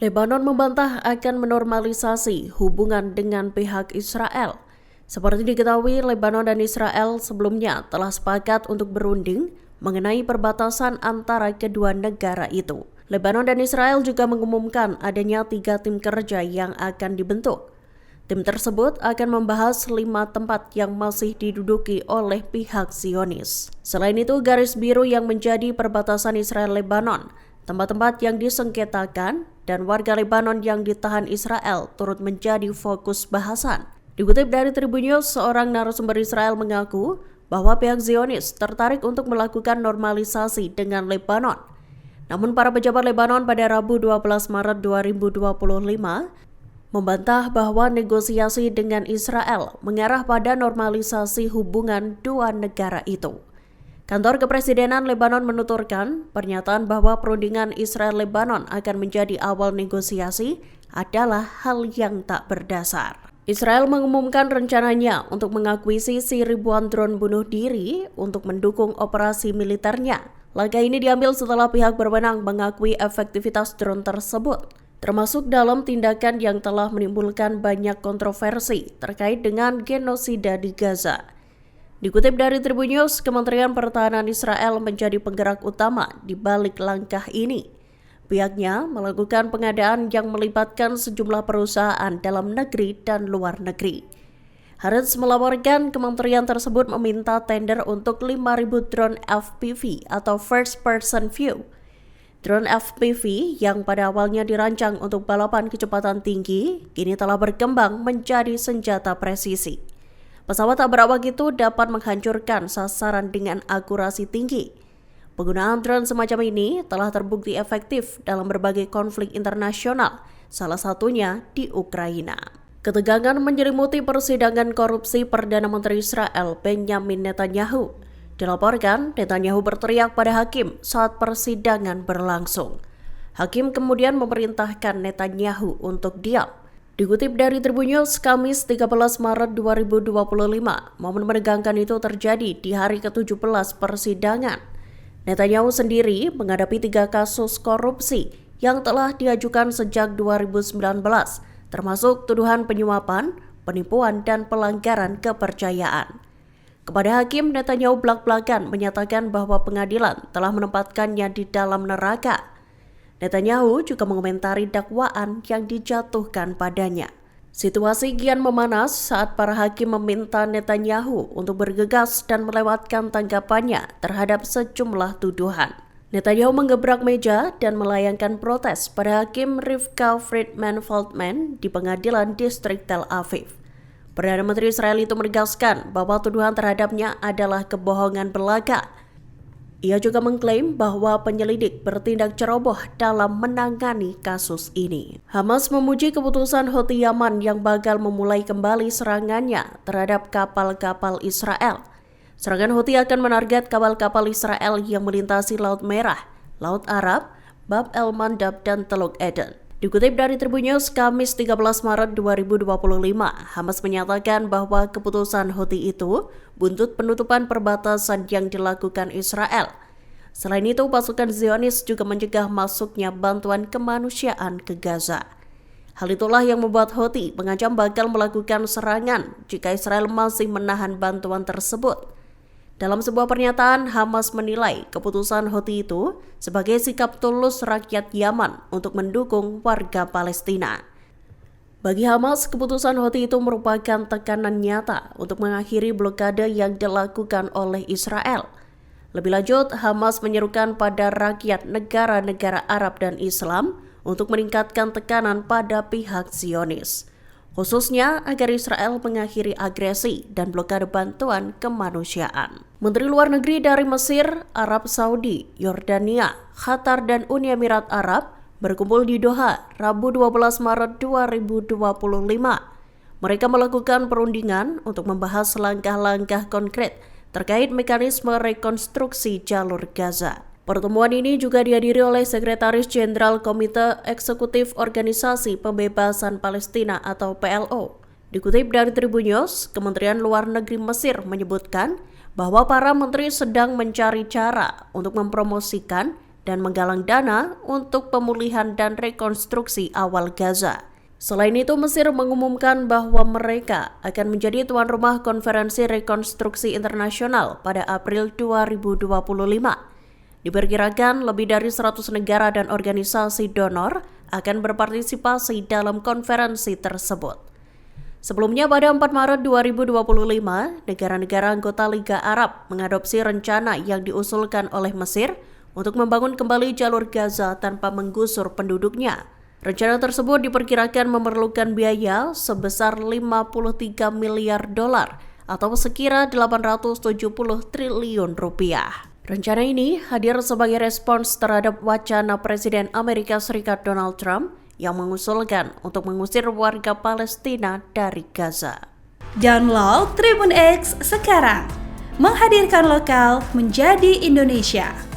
Lebanon membantah akan menormalisasi hubungan dengan pihak Israel. Seperti diketahui, Lebanon dan Israel sebelumnya telah sepakat untuk berunding mengenai perbatasan antara kedua negara itu. Lebanon dan Israel juga mengumumkan adanya 3 tim kerja yang akan dibentuk. Tim tersebut akan membahas 5 tempat yang masih diduduki oleh pihak Zionis. Selain itu, garis biru yang menjadi perbatasan Israel-Lebanon, tempat-tempat yang disengketakan, dan warga Lebanon yang ditahan Israel turut menjadi fokus bahasan. Dikutip dari Tribun News, seorang narasumber Israel mengaku bahwa pihak Zionis tertarik untuk melakukan normalisasi dengan Lebanon. Namun para pejabat Lebanon pada Rabu 12 Maret 2025 membantah bahwa negosiasi dengan Israel mengarah pada normalisasi hubungan dua negara itu. Kantor Kepresidenan Lebanon menuturkan pernyataan bahwa perundingan Israel-Lebanon akan menjadi awal negosiasi adalah hal yang tak berdasar. Israel mengumumkan rencananya untuk mengakuisisi ribuan drone bunuh diri untuk mendukung operasi militernya. Langkah ini diambil setelah pihak berwenang mengakui efektivitas drone tersebut, termasuk dalam tindakan yang telah menimbulkan banyak kontroversi terkait dengan genosida di Gaza. Dikutip dari Tribun News, Kementerian Pertahanan Israel menjadi penggerak utama di balik langkah ini. Pihaknya melakukan pengadaan yang melibatkan sejumlah perusahaan dalam negeri dan luar negeri. Haaretz melaporkan kementerian tersebut meminta tender untuk 5.000 drone FPV atau First Person View. Drone FPV yang pada awalnya dirancang untuk balapan kecepatan tinggi, kini telah berkembang menjadi senjata presisi. Pesawat tak berawak itu dapat menghancurkan sasaran dengan akurasi tinggi. Penggunaan drone semacam ini telah terbukti efektif dalam berbagai konflik internasional, salah satunya di Ukraina. Ketegangan menyelimuti persidangan korupsi Perdana Menteri Israel Benjamin Netanyahu. Dilaporkan, Netanyahu berteriak pada hakim saat persidangan berlangsung. Hakim kemudian memerintahkan Netanyahu untuk diam. Dikutip dari Tribun News, Kamis 13 Maret 2025, momen menegangkan itu terjadi di hari ke-17 persidangan. Netanyahu sendiri menghadapi 3 kasus korupsi yang telah diajukan sejak 2019, termasuk tuduhan penyuapan, penipuan, dan pelanggaran kepercayaan. Kepada hakim, Netanyahu blak-blakan menyatakan bahwa pengadilan telah menempatkannya di dalam neraka. Netanyahu juga mengomentari dakwaan yang dijatuhkan padanya. Situasi kian memanas saat para hakim meminta Netanyahu untuk bergegas dan melewatkan tanggapannya terhadap sejumlah tuduhan. Netanyahu menggebrak meja dan melayangkan protes pada hakim Rivka Friedman-Feldman di pengadilan distrik Tel Aviv. Perdana Menteri Israel itu menegaskan bahwa tuduhan terhadapnya adalah kebohongan belaka. Ia juga mengklaim bahwa penyelidik bertindak ceroboh dalam menangani kasus ini. Hamas memuji keputusan Houthi Yaman yang bakal memulai kembali serangannya terhadap kapal-kapal Israel. Serangan Houthi akan menarget kapal-kapal Israel yang melintasi Laut Merah, Laut Arab, Bab el-Mandab, dan Teluk Eden. Dikutip dari Tribun News, Kamis 13 Maret 2025, Hamas menyatakan bahwa keputusan Houthi itu buntut penutupan perbatasan yang dilakukan Israel. Selain itu, pasukan Zionis juga mencegah masuknya bantuan kemanusiaan ke Gaza. Hal itulah yang membuat Houthi mengancam bakal melakukan serangan jika Israel masih menahan bantuan tersebut. Dalam sebuah pernyataan, Hamas menilai keputusan Houthi itu sebagai sikap tulus rakyat Yaman untuk mendukung warga Palestina. Bagi Hamas, keputusan Houthi itu merupakan tekanan nyata untuk mengakhiri blokade yang dilakukan oleh Israel. Lebih lanjut, Hamas menyerukan pada rakyat negara-negara Arab dan Islam untuk meningkatkan tekanan pada pihak Zionis, khususnya agar Israel mengakhiri agresi dan blokade bantuan kemanusiaan. Menteri Luar Negeri dari Mesir, Arab Saudi, Yordania, Qatar, dan Uni Emirat Arab berkumpul di Doha, Rabu 12 Maret 2025. Mereka melakukan perundingan untuk membahas langkah-langkah konkret terkait mekanisme rekonstruksi jalur Gaza. Pertemuan ini juga dihadiri oleh Sekretaris Jenderal Komite Eksekutif Organisasi Pembebasan Palestina atau PLO. Dikutip dari Tribun News, Kementerian Luar Negeri Mesir menyebutkan bahwa para menteri sedang mencari cara untuk mempromosikan dan menggalang dana untuk pemulihan dan rekonstruksi awal Gaza. Selain itu, Mesir mengumumkan bahwa mereka akan menjadi tuan rumah Konferensi Rekonstruksi Internasional pada April 2025. Diperkirakan lebih dari 100 negara dan organisasi donor akan berpartisipasi dalam konferensi tersebut. Sebelumnya pada 4 Maret 2025, negara-negara anggota Liga Arab mengadopsi rencana yang diusulkan oleh Mesir untuk membangun kembali jalur Gaza tanpa menggusur penduduknya. Rencana tersebut diperkirakan memerlukan biaya sebesar 53 miliar dolar atau sekira 870 triliun rupiah. Rencana ini hadir sebagai respons terhadap wacana Presiden Amerika Serikat Donald Trump yang mengusulkan untuk mengusir warga Palestina dari Gaza. Download Tribun X sekarang, menghadirkan lokal menjadi Indonesia.